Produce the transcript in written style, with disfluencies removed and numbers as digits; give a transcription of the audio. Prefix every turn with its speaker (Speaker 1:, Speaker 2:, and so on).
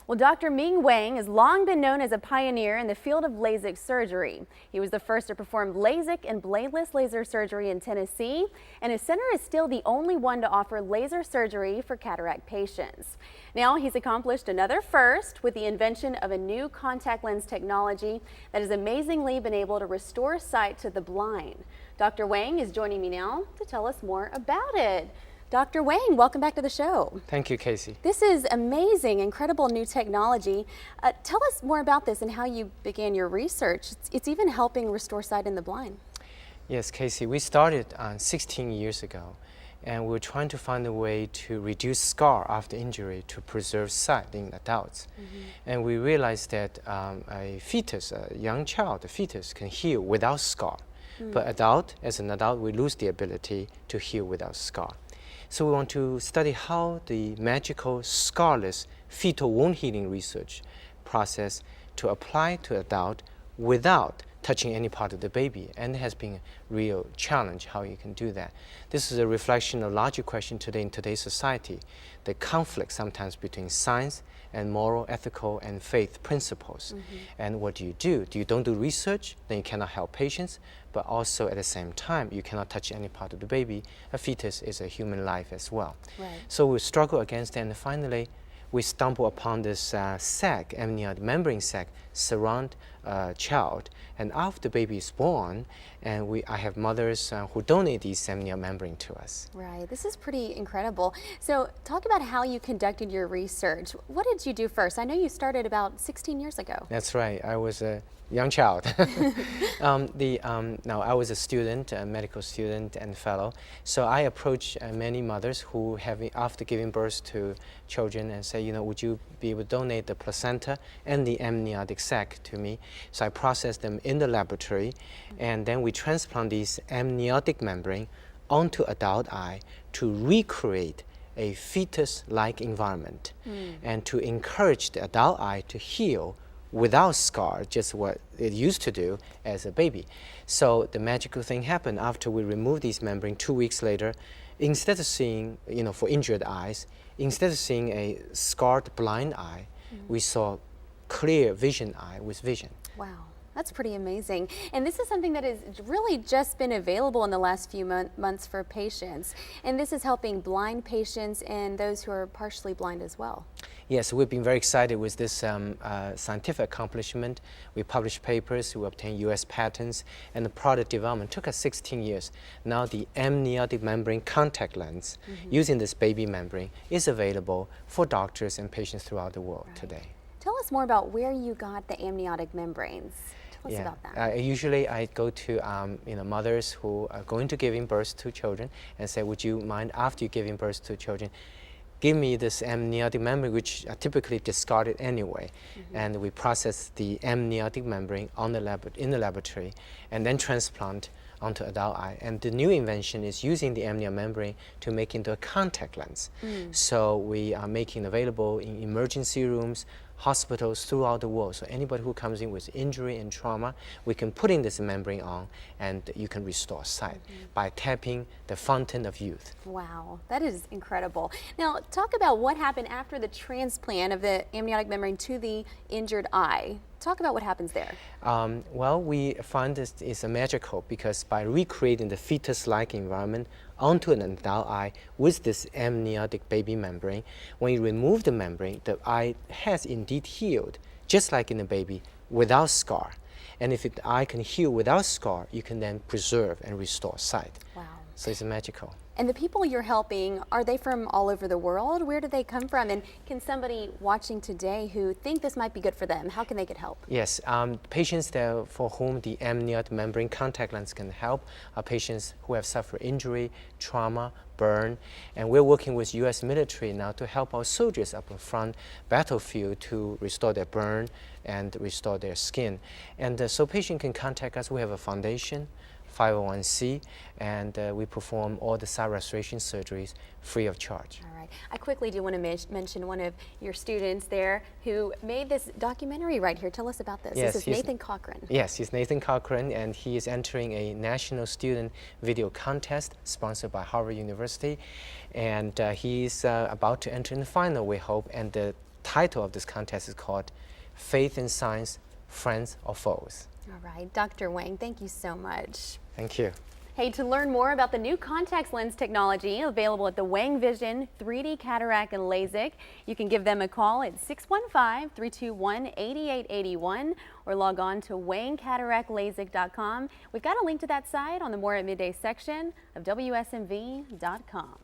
Speaker 1: Well, Dr. Ming Wang has long been known as a pioneer in the field of LASIK surgery. He was the first to perform LASIK and bladeless laser surgery in Tennessee, and his center is still the only one to offer laser surgery for cataract patients. Now, he's accomplished another first with the invention of a new contact lens technology that has amazingly been able to restore sight to the blind. Dr. Wang is joining me now to tell us more about it. Dr. Wang, welcome back to the show.
Speaker 2: Thank you, Casey.
Speaker 1: This is amazing, incredible new technology. Tell us more about this and how you began your research. It's even helping restore sight in the blind.
Speaker 2: Yes, Casey, we started 16 years ago, and we were trying to find a way to reduce scar after injury to preserve sight in adults. And we realized that a fetus, a young child, a fetus can heal without scar. But as an adult, we lose the ability to heal without scar. So we want to study how the magical scarless fetal wound healing research process to apply to adult without touching any part of the baby, and it has been a real challenge how you can do that. This is a reflection of a larger question today in today's society, the conflict sometimes between science and moral, ethical, and faith principles. And what do? You don't do research, then you cannot help patients, but also at the same time, you cannot touch any part of the baby. A fetus is a human life as well.
Speaker 1: Right.
Speaker 2: So we struggle against that, and finally, we stumble upon this sac, amniotic membrane sac, surround a child. And after the baby is born, and I have mothers who donate these amniotic membrane to us.
Speaker 1: Right, this is pretty incredible. So talk about how you conducted your research. What did you do first? I know you started about 16 years ago.
Speaker 2: That's right, I was a young child. Now I was a student, a medical student and fellow. So I approached many mothers who after giving birth to children and say, would you be able to donate the placenta and the amniotic sac to me? So I processed them in the laboratory, and then we transplant these amniotic membrane onto adult eye to recreate a fetus-like environment and to encourage the adult eye to heal without scar, just what it used to do as a baby. So the magical thing happened after we removed these membrane 2 weeks later. Instead of seeing, for injured eyes, instead of seeing a scarred blind eye, we saw clear vision eye with vision.
Speaker 1: Wow. That's pretty amazing. And this is something that has really just been available in the last few months for patients. And this is helping blind patients and those who are partially blind as well.
Speaker 2: Yes, we've been very excited with this scientific accomplishment. We published papers, we obtained US patents, and the product development took us 16 years. Now the amniotic membrane contact lens using this baby membrane is available for doctors and patients throughout the world today.
Speaker 1: Tell us more about where you got the amniotic membranes. Tell us about that.
Speaker 2: Usually I go to mothers who are going to giving birth to children and say, would you mind, after you giving birth to children, give me this amniotic membrane, which are typically discarded anyway. And we process the amniotic membrane in the laboratory and then transplant onto adult eye. And the new invention is using the amniotic membrane to make into a contact lens. So we are making available in emergency rooms, hospitals throughout the world. So anybody who comes in with injury and trauma, we can put in this membrane on and you can restore sight by tapping the fountain of youth.
Speaker 1: Wow, that is incredible. Now talk about what happened after the transplant of the amniotic membrane to the injured eye. Talk about what happens there.
Speaker 2: Well, we find this is a magical because by recreating the fetus-like environment onto an adult eye with this amniotic baby membrane, when you remove the membrane, the eye has indeed healed, just like in a baby, without scar. And if the eye can heal without scar, you can then preserve and restore sight.
Speaker 1: Wow.
Speaker 2: So it's magical.
Speaker 1: And the people you're helping, are they from all over the world? Where do they come from? And can somebody watching today who think this might be good for them, how can they get help?
Speaker 2: Yes, patients for whom the amniotic membrane contact lens can help are patients who have suffered injury, trauma, burn, and we're working with US military now to help our soldiers up in front battlefield to restore their burn and restore their skin. And so patient can contact us. We have a foundation, 501c, and we perform all the sight restoration surgeries free of charge.
Speaker 1: All right. I quickly do want to mention one of your students there who made this documentary right here. Tell us about this.
Speaker 2: Yes,
Speaker 1: this is Nathan Cochran.
Speaker 2: Yes, he's Nathan Cochran, and he is entering a national student video contest sponsored by Harvard University, and he's about to enter in the final, we hope, and the title of this contest is called Faith in Science, Friends or Foes.
Speaker 1: All right, Dr. Wang, thank you so much.
Speaker 2: Thank you.
Speaker 1: Hey, to learn more about the new contact lens technology available at the Wang Vision 3D Cataract and LASIK, you can give them a call at 615-321-8881 or log on to wangcataractlasik.com. We've got a link to that site on the More at Midday section of WSMV.com.